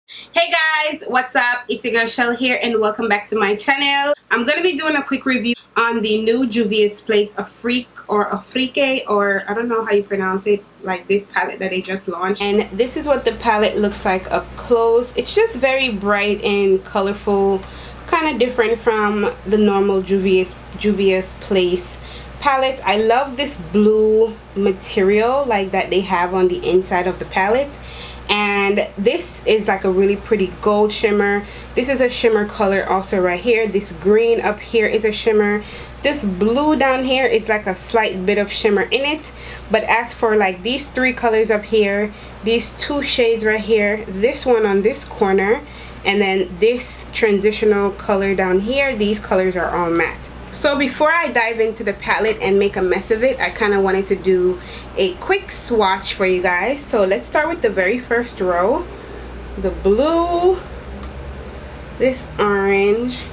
Hey guys, what's up? It's your girl Shell here and welcome back to my channel. I'm going to be doing a quick review on the new JUVIA'S Place AFRIQUE or AFRIQUE, or I don't know how you pronounce it, like this palette that they just launched. And this is what the palette looks like up close. It's just very bright and colorful, kind of different from the normal JUVIA'S Place palette. I love this blue material like that they have on the inside of the palette. And this is like a really pretty gold shimmer. This is a shimmer color also right here. This green up here is a shimmer. This blue down here is like a slight bit of shimmer in it. But as for like these three colors up here, these two shades right here, this one on this corner, and then this transitional color down here, these colors are all matte. So before I dive into the palette and make a mess of it, I kind of wanted to do a quick swatch for you guys. So let's start with the very first row. The blue, this orange,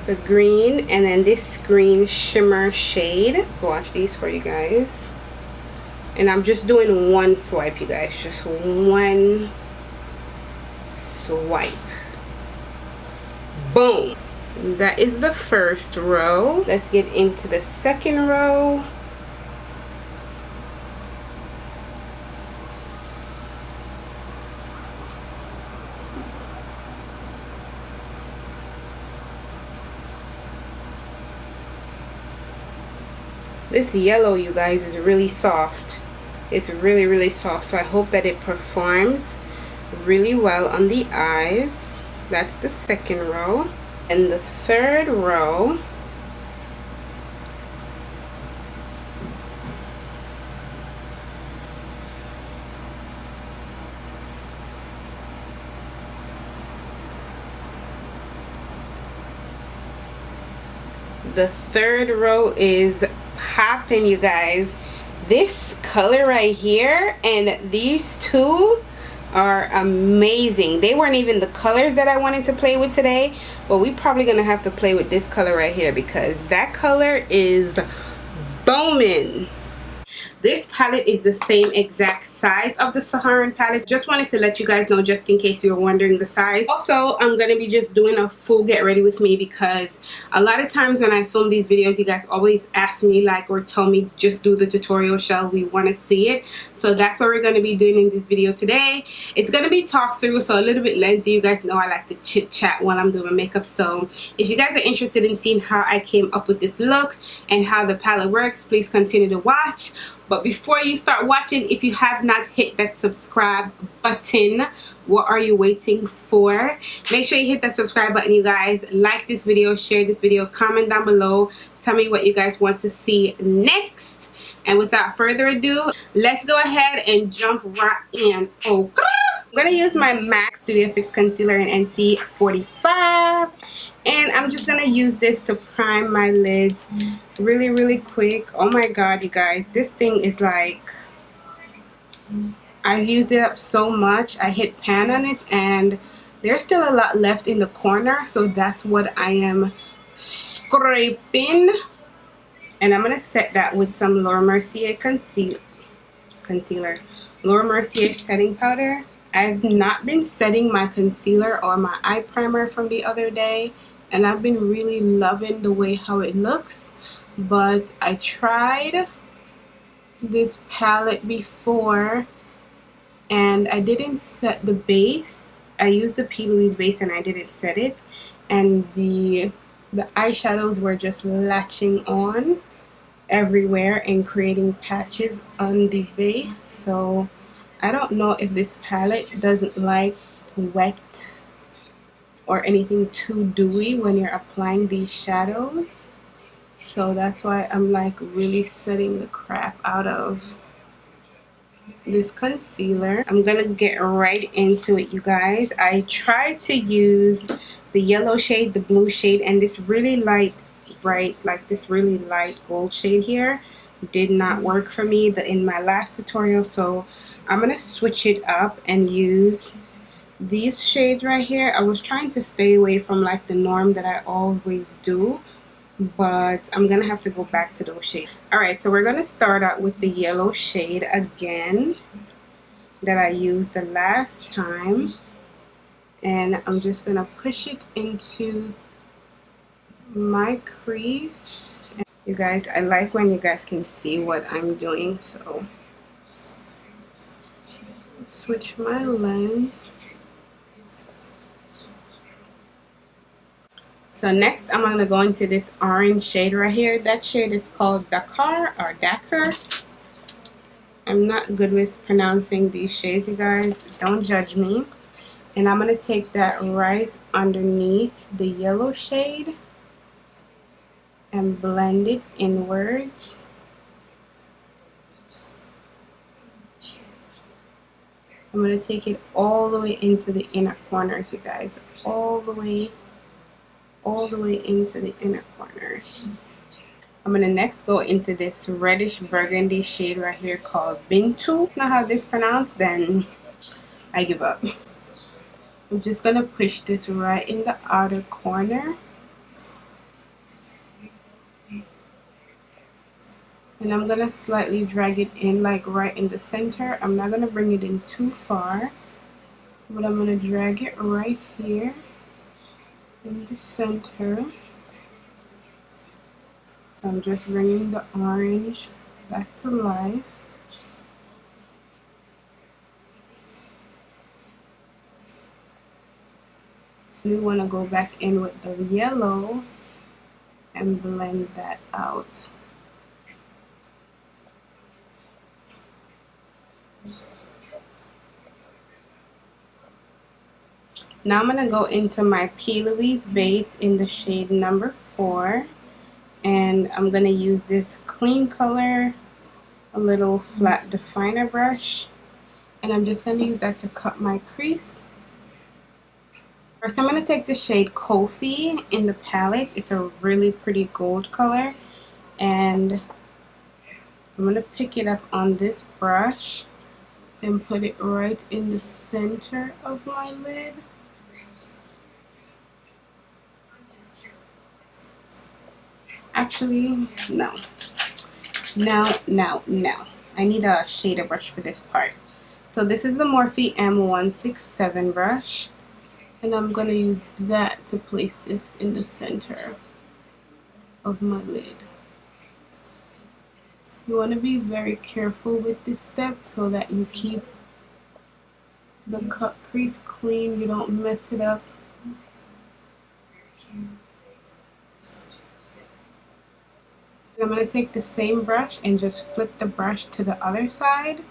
the green, and then this green shimmer shade. Watch these for you guys. And I'm just doing one swipe, you guys. Just one swipe. Boom. That is the first row. Let's get into the second row. This yellow, you guys, is really soft. It's really soft, so I hope that it performs really well on the eyes. That's the second row. And the third row, is popping, you guys. This color right here and these two are amazing. They weren't even the colors that I wanted to play with today, but we probably gonna have to play with this color right here because that color is booming. This palette is the same exact size of the Saharan palette. Just wanted to let you guys know, just in case you were wondering the size. Also, I'm going to be just doing a full get ready with me because a lot of times when I film these videos, you guys always ask me like, or tell me, just do the tutorial, Shell, we want to see it. So that's what we're going to be doing in this video today. It's going to be talk through, so a little bit lengthy. You guys know I like to chit chat while I'm doing my makeup. So if you guys are interested in seeing how I came up with this look and how the palette works, please continue to watch. But before you start watching, if you have not hit that subscribe button, what are you waiting for? Make sure you hit that subscribe button, you guys. Like this video, share this video, comment down below. Tell me what you guys want to see next. And without further ado, let's go ahead and jump right in. Okay. I'm going to use my MAC Studio Fix Concealer in NC 45. And I'm just going to use this to prime my lids really quick. Oh my god, you guys. This thing is like... I've used it up so much. I hit pan on it and there's still a lot left in the corner. So that's what I am scraping. And I'm going to set that with some Laura Mercier concealer. Laura Mercier setting powder. I've not been setting my concealer or my eye primer from the other day, and I've been really loving the way how it looks. But I tried this palette before and I didn't set the base. I used the P. Louise base and I didn't set it, and the eyeshadows were just latching on everywhere and creating patches on the base. So I don't know if this palette doesn't like wet or anything too dewy when you're applying these shadows. So that's why I'm like really setting the crap out of this concealer. I'm gonna get right into it, you guys. I tried to use the yellow shade, the blue shade, and this really light bright, like this really light gold shade here did not work for me in my last tutorial. So I'm gonna switch it up and use these shades right here. I was trying to stay away from like the norm that I always do, but I'm gonna have to go back to those shades. Alright, so we're gonna start out with the yellow shade again that I used the last time. And I'm just gonna push it into my crease. You guys, I like when you guys can see what I'm doing, so switch my lens. So next I'm going to go into this orange shade right here. That shade is called Dakar or Dakar. I'm not good with pronouncing these shades, you guys. Don't judge me. And I'm going to take that right underneath the yellow shade and blend it inwards. I'm going to take it all the way into the inner corners, you guys. All the way into the inner corners. I'm going to next go into this reddish burgundy shade right here called Bintu. If not how this pronounced, then I give up. I'm just going to push this right in the outer corner. And I'm going to slightly drag it in, like right in the center. I'm not going to bring it in too far, but I'm going to drag it right here in the center. So I'm just bringing the orange back to life. We want to go back in with the yellow and blend that out. Now I'm going to go into my P. Louise base in the shade number 4. And I'm going to use this clean color, a little flat definer brush. And I'm just going to use that to cut my crease. First I'm going to take the shade Kofi in the palette. It's a really pretty gold color. And I'm going to pick it up on this brush and put it right in the center of my lid. Actually, no. I need a shader brush for this part. So this is the Morphe M167 brush. And I'm going to use that to place this in the center of my lid. You want to be very careful with this step so that you keep the cut crease clean, you don't mess it up. I'm going to take the same brush and just flip the brush to the other side.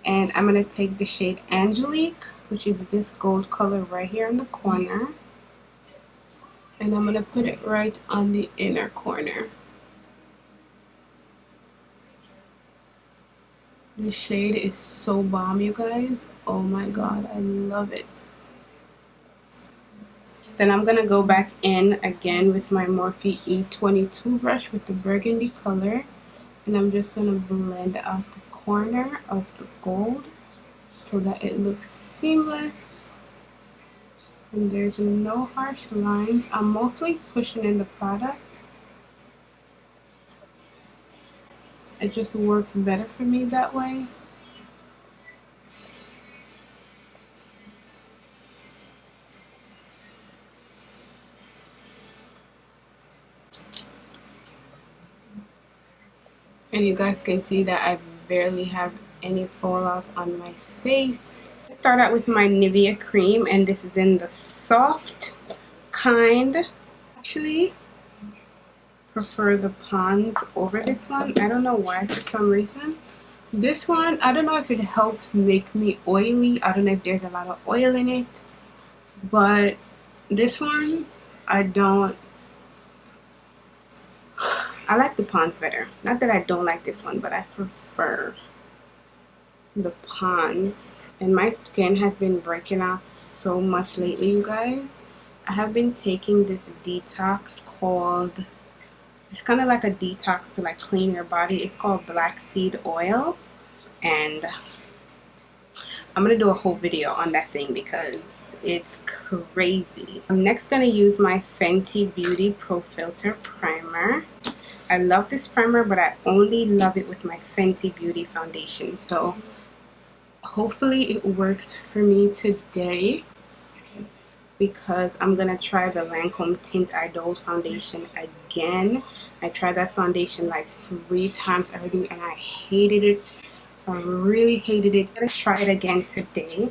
And I'm going to take the shade Angelique, which is this gold color right here in the corner. And I'm going to put it right on the inner corner. The shade is so bomb, you guys. Oh my god, I love it. Then I'm going to go back in again with my Morphe E22 brush with the burgundy color. And I'm just going to blend out the corner of the gold so that it looks seamless. And there's no harsh lines. I'm mostly pushing in the product. It just works better for me that way. And you guys can see that I barely have any fallout on my face. Start out with my Nivea cream, and this is in the soft kind. Actually prefer the Pond's over this one. I don't know why, for some reason. This one, I don't know if it helps make me oily. I don't know if there's a lot of oil in it, but this one I like the Pond's better. Not that I don't like this one, but I prefer the Pond's. And my skin has been breaking out so much lately, you guys. I have been taking this detox called, it's kind of like a detox to like clean your body. It's called black seed oil. And I'm going to do a whole video on that thing because it's crazy. I'm next going to use my Fenty Beauty Pro Filter Primer. I love this primer, but I only love it with my Fenty Beauty foundation. So hopefully it works for me today. because I'm gonna try the Lancome Tint Idol foundation again. I tried that foundation like 3 times already and I hated it. I really hated it. I'm gonna try it again today.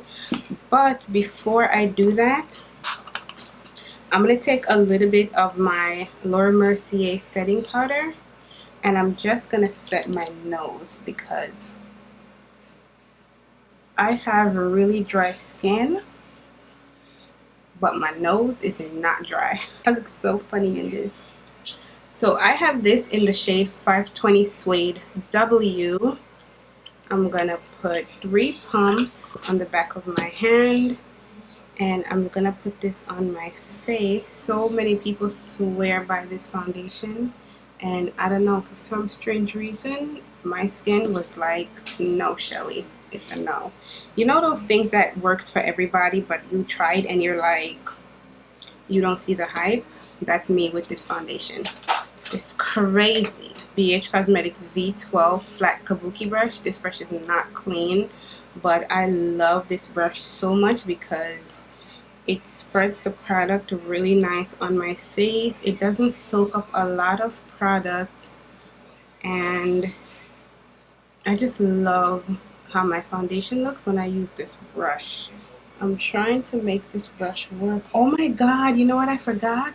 But before I do that, I'm gonna take a little bit of my Laura Mercier setting powder and I'm just gonna set my nose because I have really dry skin, but my nose is not dry. I look so funny in this. So I have this in the shade 520 Suede W. I'm gonna put 3 pumps on the back of my hand and I'm gonna put this on my face. So many people swear by this foundation and I don't know, for some strange reason my skin was like, no Shelly, it's a no. You know those things that works for everybody but you tried and you're like, you don't see the hype? That's me with this foundation. It's crazy. BH Cosmetics V12 flat kabuki brush. This brush is not clean, but I love this brush so much because it spreads the product really nice on my face. It doesn't soak up a lot of product and I just love how my foundation looks when I use this brush. I'm trying to make this brush work. Oh my god, you know what I forgot?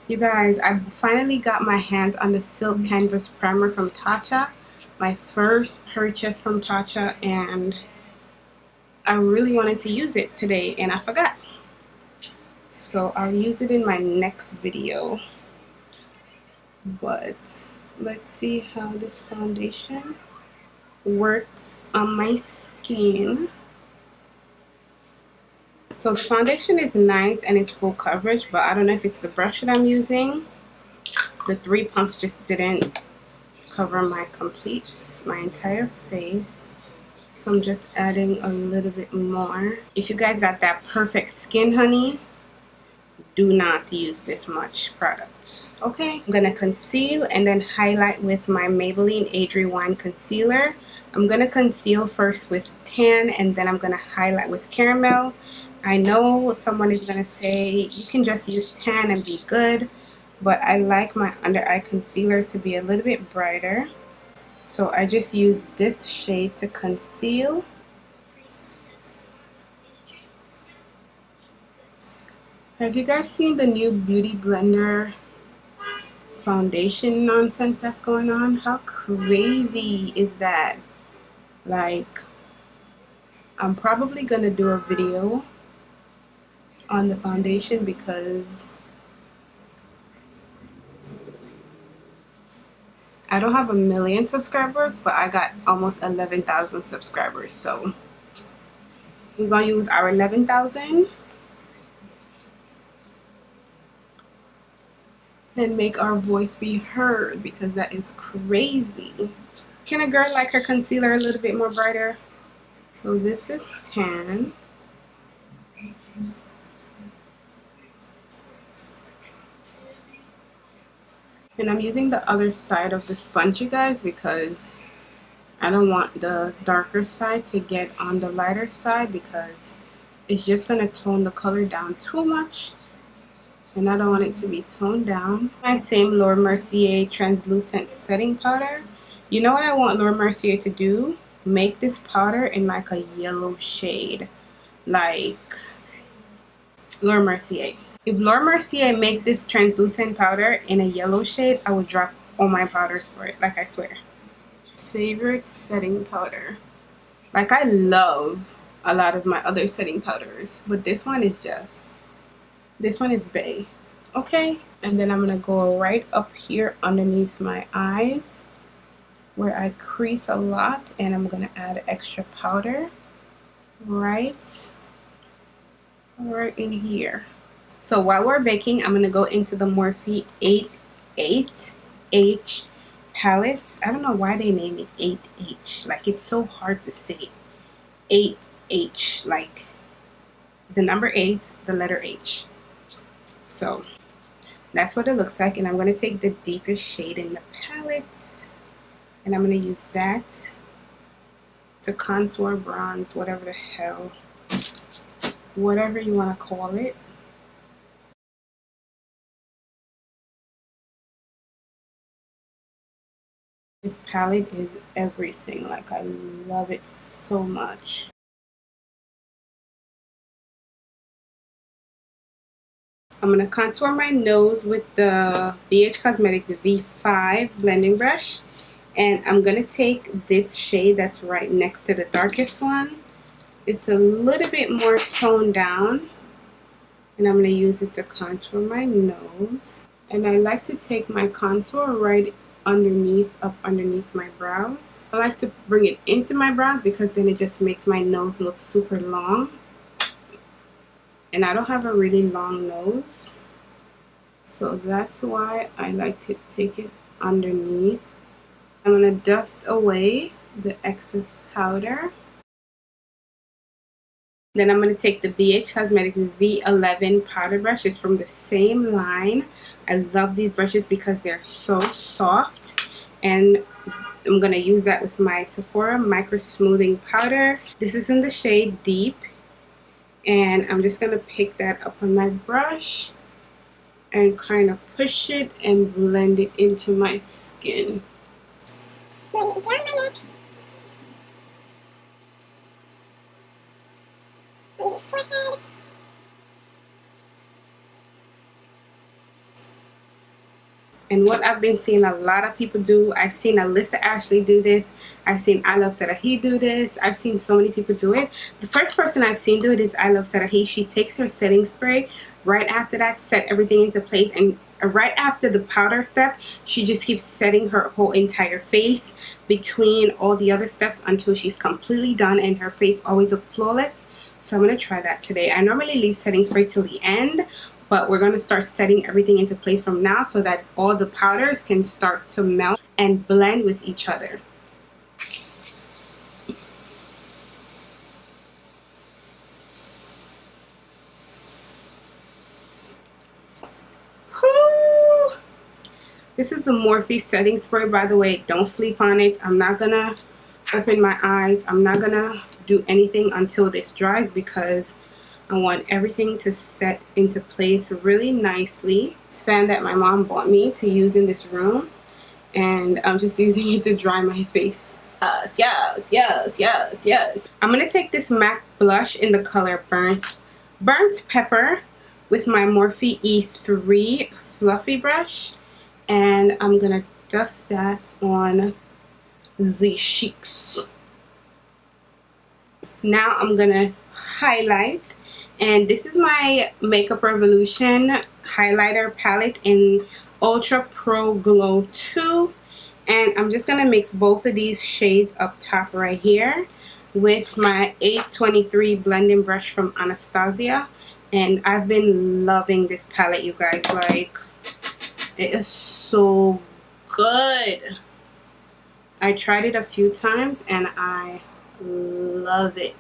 You guys, I finally got my hands on the Silk Canvas Primer from Tatcha. My first purchase from Tatcha and I really wanted to use it today and I forgot. So I'll use it in my next video. But let's see how this foundation works on my skin. So the foundation is nice and it's full coverage, but I don't know if it's the brush that I'm using. The 3 pumps just didn't cover my entire face. So I'm just adding a little bit more. If you guys got that perfect skin, honey, do not use this much product. Okay, I'm gonna conceal and then highlight with my Maybelline Adri Wine Concealer. I'm gonna conceal first with tan and then I'm gonna highlight with caramel. I know someone is gonna say you can just use tan and be good, but I like my under eye concealer to be a little bit brighter. So I just use this shade to conceal. Have you guys seen the new Beauty Blender foundation nonsense that's going on? How crazy is that? Like, I'm probably gonna do a video on the foundation because I don't have a million subscribers, but I got almost 11,000 subscribers. So we're gonna use our 11,000 and make our voice be heard because that is crazy. Can a girl like her concealer a little bit more brighter? So this is tan. And I'm using the other side of the sponge, you guys, because I don't want the darker side to get on the lighter side because it's just going to tone the color down too much. And I don't want it to be toned down. My same Laura Mercier translucent setting powder. You know what I want Laura Mercier to do? Make this powder in like a yellow shade. Like Laura Mercier. If Laura Mercier make this translucent powder in a yellow shade, I would drop all my powders for it, like I swear. Favorite setting powder. Like I love a lot of my other setting powders, but this one is bae. Okay, and then I'm gonna go right up here underneath my eyes where I crease a lot, and I'm gonna add extra powder right in here. So while we're baking, I'm gonna go into the Morphe 8H palette. I don't know why they name it 8H. Like, it's so hard to say. 8H, like the number 8, the letter H. So that's what it looks like, and I'm going to take the deepest shade in the palette and I'm going to use that to contour, bronze, whatever the hell, whatever you want to call it. This palette is everything. Like, I love it so much. I'm going to contour my nose with the BH Cosmetics V5 blending brush. And I'm going to take this shade that's right next to the darkest one. It's a little bit more toned down. And I'm going to use it to contour my nose. And I like to take my contour right underneath, up underneath my brows. I like to bring it into my brows because then it just makes my nose look super long. And I don't have a really long nose, so that's why I like to take it underneath. I'm going to dust away the excess powder. Then I'm going to take the BH Cosmetics V11 powder brush. It's from the same line. I love these brushes because they're so soft. And I'm going to use that with my Sephora Micro Smoothing Powder. This is in the shade Deep. And I'm just going to pick that up on my brush and kind of push it and blend it into my skin. Blend it down my neck. Blend it forehead. And what I've been seeing a lot of people do, I've seen Alyssa Ashley do this. I've seen I Love Sarahi do this. I've seen so many people do it. The first person I've seen do it is I Love Sarahi. She takes her setting spray. Right after that, set everything into place. And right after the powder step, she just keeps setting her whole entire face between all the other steps until she's completely done and her face always looks flawless. So I'm going to try that today. I normally leave setting spray till the end, but we're going to start setting everything into place from now so that all the powders can start to melt and blend with each other. Whew. This is the Morphe setting spray, by the way. Don't sleep on it. I'm not going to open my eyes. I'm not going to do anything until this dries because I want everything to set into place really nicely. This fan that my mom bought me to use in this room, and I'm just using it to dry my face. Yes, yes, yes, yes, yes. I'm going to take this MAC blush in the color Burnt Pepper with my Morphe E3 fluffy brush, and I'm going to dust that on the cheeks. Now I'm going to highlight. And this is my Makeup Revolution highlighter palette in Ultra Pro Glow 2. And I'm just going to mix both of these shades up top right here with my 823 blending brush from Anastasia. And I've been loving this palette, you guys. Like, it is so good. I tried it a few times and I love it.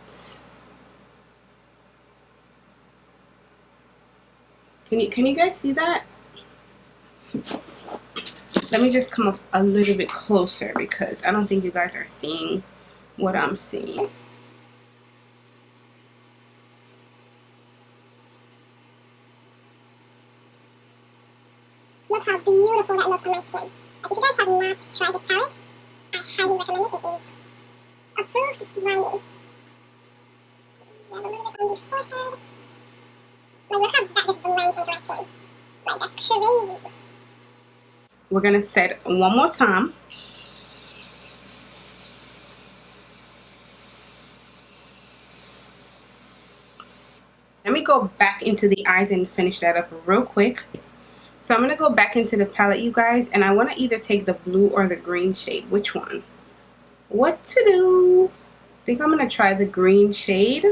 Can you guys see that? Let me just come up a little bit closer because I don't think you guys are seeing what I'm seeing. Look how beautiful that looks on my skin. If you guys have not tried this palette, I highly recommend it. It is approved by me. You have a little bit on the forehead. Like, look how that just blends into my skin. Like, that's crazy. We're going to set one more time. Let me go back into the eyes and finish that up real quick. So I'm going to go back into the palette, you guys, and I want to either take the blue or the green shade. Which one? What to do? I think I'm going to try the green shade.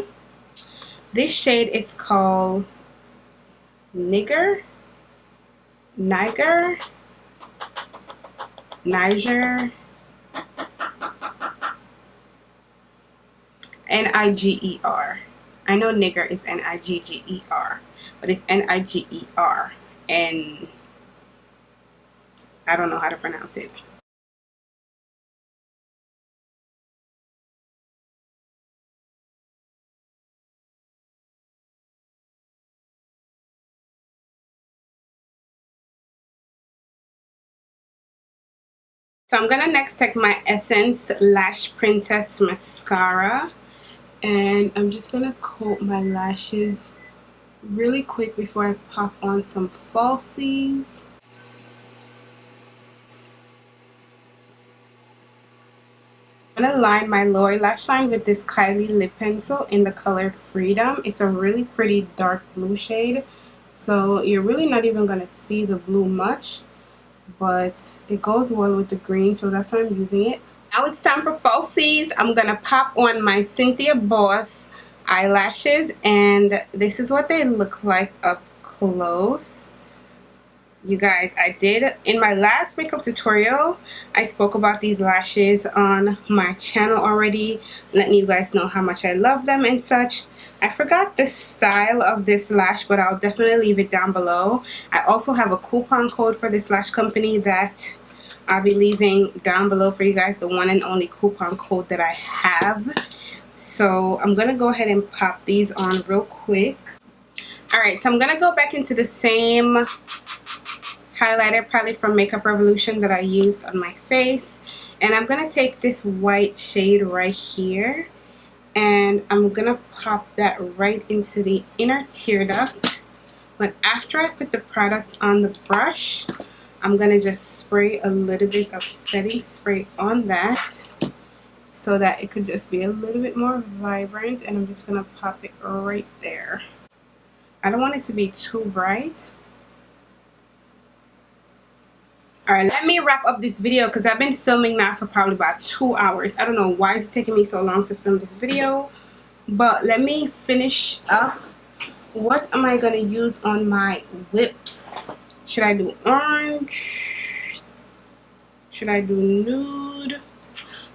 This shade is called Niger. Niger. N-I-G-E-R. I know nigger is N-I-G-G-E-R, but it's N-I-G-E-R, and I don't know how to pronounce it. So I'm gonna next take my Essence Lash Princess mascara, and I'm just gonna coat my lashes really quick before I pop on some falsies. I'm gonna line my lower lash line with this Kylie lip pencil in the color Freedom. It's a really pretty dark blue shade, so you're really not even gonna see the blue much, but it goes well with the green, so that's why I'm using it. Now it's time for falsies. I'm gonna pop on my Cynthia Boss eyelashes, and this is what they look like up close. You guys, I did in my last makeup tutorial, I spoke about these lashes on my channel already, letting you guys know how much I love them and such. I forgot the style of this lash, but I'll definitely leave it down below. I also have a coupon code for this lash company that I'll be leaving down below for you guys, the one and only coupon code that I have. So I'm gonna go ahead and pop these on real quick. Alright, so I'm gonna go back into the same highlighter palette from Makeup Revolution that I used on my face, and I'm gonna take this white shade right here, and I'm gonna pop that right into the inner tear duct. But after I put the product on the brush, I'm gonna just spray a little bit of setting spray on that so that it could just be a little bit more vibrant, and I'm just gonna pop it right there. I don't want it to be too bright. Alright, let me wrap up this video because I've been filming now for probably about 2 hours. I don't know why it's taking me so long to film this video, but let me finish up. What am I going to use on my lips? Should I do orange? Should I do nude?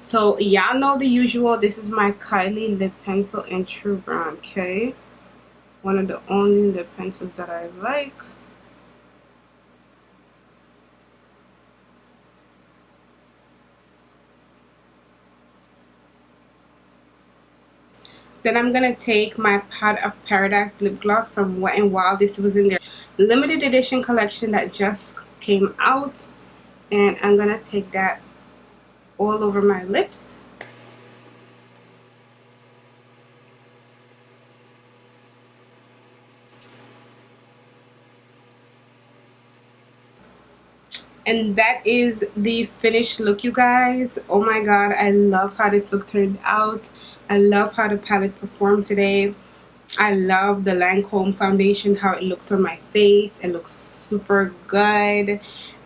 So y'all know the usual. This is my Kylie lip pencil in True Brown, okay? One of the only lip pencils that I like. Then I'm going to take my Pot of Paradise lip gloss from Wet n Wild. This was in their limited edition collection that just came out. And I'm going to take that all over my lips. And that is the finished look, you guys. Oh my god, I love how this look turned out. I love how the palette performed today. I love the Lancome foundation, how it looks on my face. It looks super good.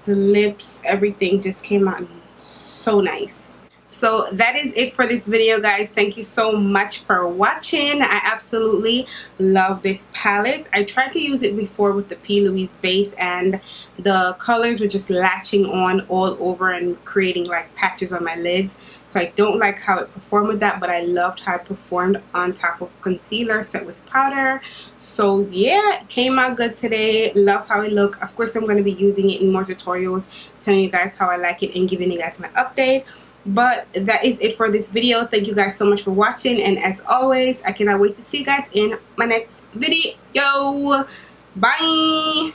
The lips, everything just came out so nice. So that is it for this video, guys. Thank you so much for watching. I absolutely love this palette. I tried to use it before with the P. Louise base, and the colors were just latching on all over and creating like patches on my lids. So I don't like how it performed with that, but I loved how it performed on top of concealer set with powder. So yeah, it came out good today. Love how it looked. Of course, I'm going to be using it in more tutorials, telling you guys how I like it and giving you guys my update. But that is it for this video. Thank you guys so much for watching, and as always, I cannot wait to see you guys in my next video. Bye.